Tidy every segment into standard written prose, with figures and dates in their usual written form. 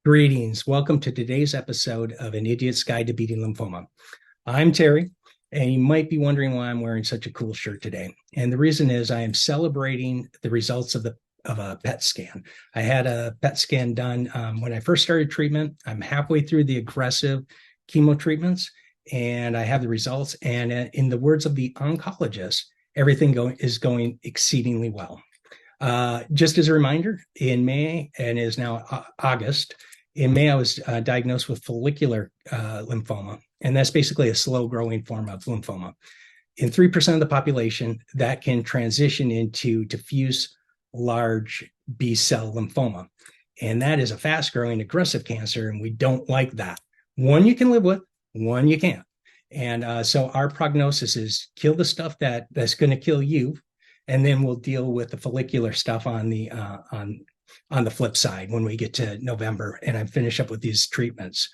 Greetings. Welcome to today's episode of An Idiot's Guide to Beating Lymphoma. I'm Terry, and you might be wondering why I'm wearing such a cool shirt today. And the reason is I am celebrating the results of a PET scan. I had a PET scan done when I first started treatment. I'm halfway through the aggressive chemo treatments, and I have the results. And in the words of the oncologist, everything is going exceedingly well. Just as a reminder, in May, and is now August, in May, I was diagnosed with follicular lymphoma, and that's basically a slow-growing form of lymphoma. In 3% of the population, that can transition into diffuse large B-cell lymphoma, and that is a fast-growing aggressive cancer, and we don't like that. One you can live with, one you can't. And so our prognosis is kill the stuff that's going to kill you, and then we'll deal with the follicular stuff on the flip side when we get to November and I finish up with these treatments.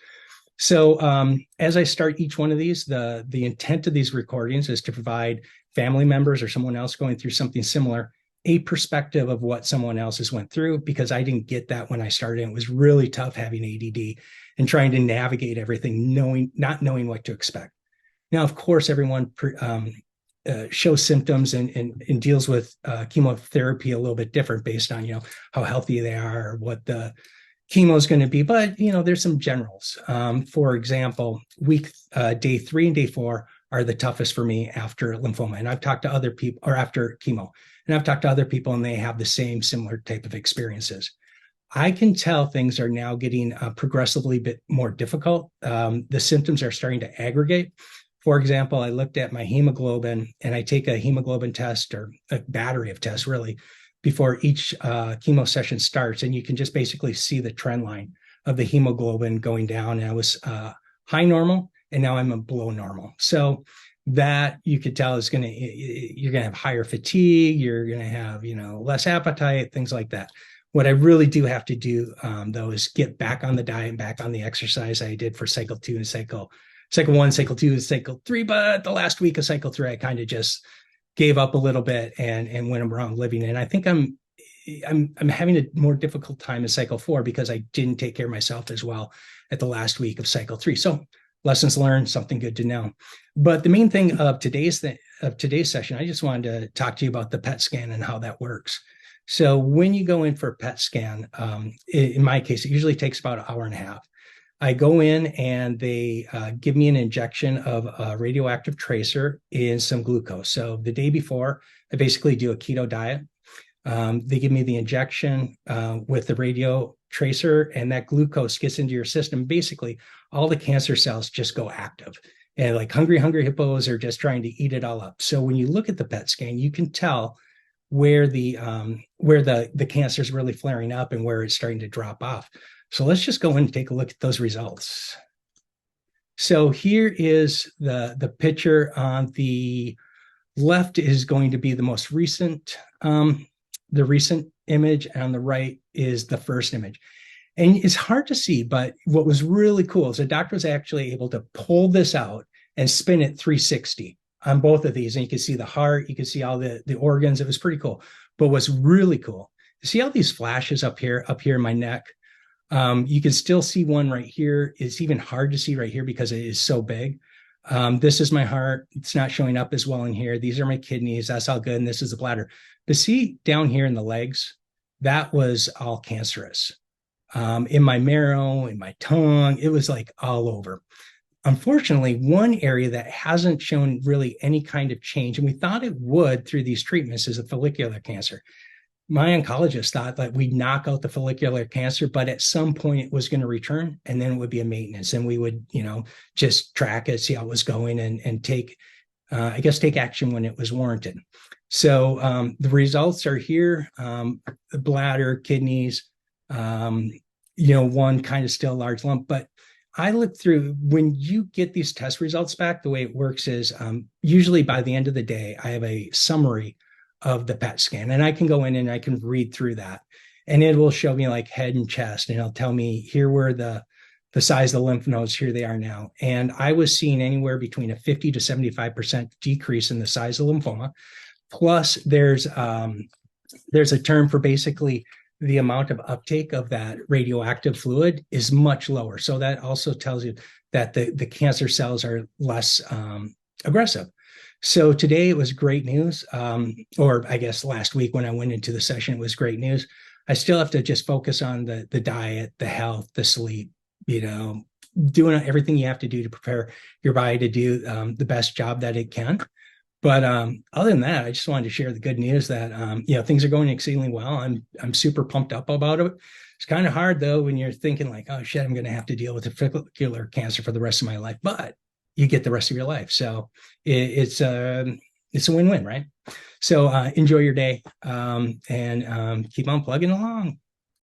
So as I start each one of these, the intent of these recordings is to provide family members or someone else going through something similar a perspective of what someone else has went through, because I didn't get that when I started. It was really tough having ADD and trying to navigate everything, not knowing what to expect. Now, of course, everyone shows symptoms and deals with chemotherapy a little bit different based on, how healthy they are or what the chemo is going to be. But, there's some generals. For example, day 3 and day 4 are the toughest for me after lymphoma. And I've talked to other people, or after chemo, and I've talked to other people and they have the similar type of experiences. I can tell things are now getting progressively a bit more difficult. The symptoms are starting to aggregate. For example, I looked at my hemoglobin, and I take a hemoglobin test, or a battery of tests really, before each chemo session starts. And you can just basically see the trend line of the hemoglobin going down. And I was high normal, and now I'm below normal. So that you could tell is you're going to have higher fatigue. You're going to have, less appetite, things like that. What I really do have to do, though, is get back on the diet and back on the exercise I did for cycle 2 and cycle 1, cycle 2, cycle 3, but the last week of cycle 3, I kind of just gave up a little bit and went around living. And I think I'm having a more difficult time in cycle 4 because I didn't take care of myself as well at the last week of cycle 3. So lessons learned, something good to know. But the main thing of today's session, I just wanted to talk to you about the PET scan and how that works. So when you go in for a PET scan, in my case, it usually takes about an hour and a half. I go in and they give me an injection of a radioactive tracer and some glucose. So the day before, I basically do a keto diet. They give me the injection with the radio tracer, and that glucose gets into your system. Basically, all the cancer cells just go active. And like hungry hippos are just trying to eat it all up. So when you look at the PET scan, you can tell where the cancer is really flaring up and where it's starting to drop off. So let's just go in and take a look at those results. So here is the picture. On the left is going to be the most recent, the recent image, and on the right is the first image. And it's hard to see, but what was really cool is the doctor was actually able to pull this out and spin it 360 on both of these. And you can see the heart, you can see all the organs. It was pretty cool. But what's really cool, you see all these flashes up here in my neck? You can still see one right here. It's even hard to see right here because it is so big. This is my heart. It's not showing up as well in here. These are my kidneys. That's all good. And this is the bladder. But see down here in the legs, that was all cancerous. In my marrow, in my tongue, it was like all over. Unfortunately, one area that hasn't shown really any kind of change, and we thought it would through these treatments, is a follicular cancer. My oncologist thought that we'd knock out the follicular cancer, but at some point it was going to return, and then it would be a maintenance, and we would, just track it, see how it was going, and take action when it was warranted. So the results are here: the bladder, kidneys, one kind of still a large lump. But I look through, when you get these test results back, the way it works is usually by the end of the day, I have a summary of the PET scan, and I can go in and I can read through that, and it will show me like head and chest, and it'll tell me here were the size of the lymph nodes, here they are now. And I was seeing anywhere between a 50 to 75% decrease in the size of lymphoma. Plus there's a term for basically the amount of uptake of that radioactive fluid is much lower. So that also tells you that the cancer cells are less aggressive. So today it was great news, or I guess last week when I went into the session, it was great news. I still have to just focus on the diet, the health, the sleep, doing everything you have to do to prepare your body to do the best job that it can. But other than that, I just wanted to share the good news that things are going exceedingly well. I'm super pumped up about it. It's kind of hard though when you're thinking like, oh shit, I'm going to have to deal with a follicular cancer for the rest of my life. But you get the rest of your life, so it's a win-win, right? So enjoy your day and keep on plugging along.